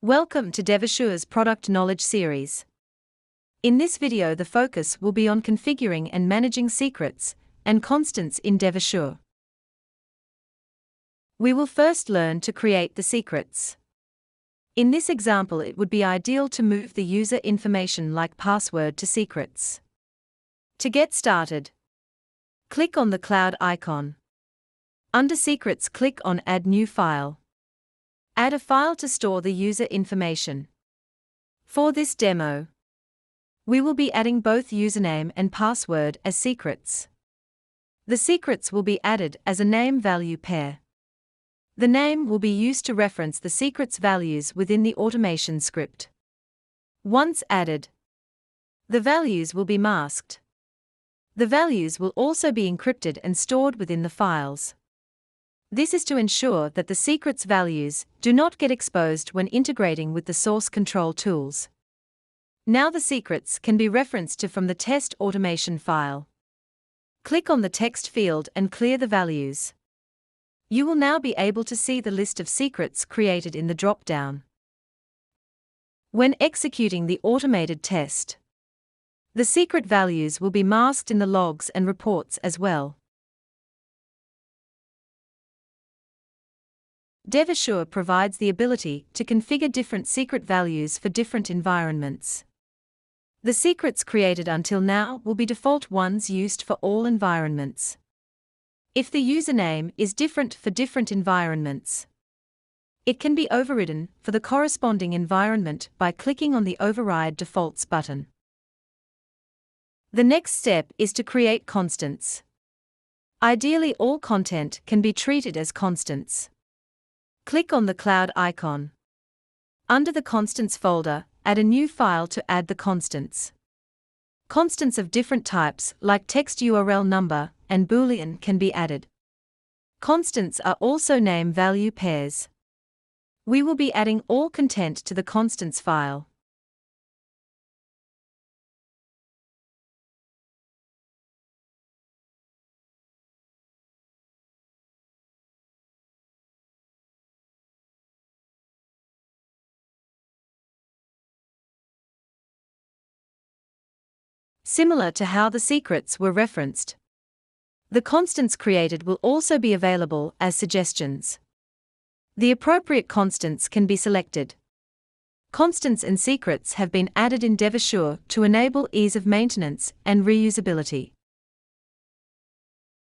Welcome to DevAssure's Product Knowledge Series. In this video, the focus will be on configuring and managing secrets and constants in DevAssure. We will first learn to create the secrets. In this example, it would be ideal to move the user information like password to secrets. To get started, click on the cloud icon. Under Secrets, click on Add New File. Add a file to store the user information. For this demo, we will be adding both username and password as secrets. The secrets will be added as a name-value pair. The name will be used to reference the secrets values within the automation script. Once added, the values will be masked. The values will also be encrypted and stored within the files. This is to ensure that the secrets values do not get exposed when integrating with the source control tools. Now the secrets can be referenced from the test automation file. Click on the text field and clear the values. You will now be able to see the list of secrets created in the drop-down. When executing the automated test, the secret values will be masked in the logs and reports as well. DevAssure provides the ability to configure different secret values for different environments. The secrets created until now will be default ones used for all environments. If the username is different for different environments, it can be overridden for the corresponding environment by clicking on the Override Defaults button. The next step is to create constants. Ideally, all content can be treated as constants. Click on the cloud icon. Under the Constants folder, add a new file to add the constants. Constants of different types, like text URL number and Boolean, can be added. Constants are also name-value pairs. We will be adding all content to the constants file. Similar to how the secrets were referenced, the constants created will also be available as suggestions. The appropriate constants can be selected. Constants and secrets have been added in DevAssure to enable ease of maintenance and reusability.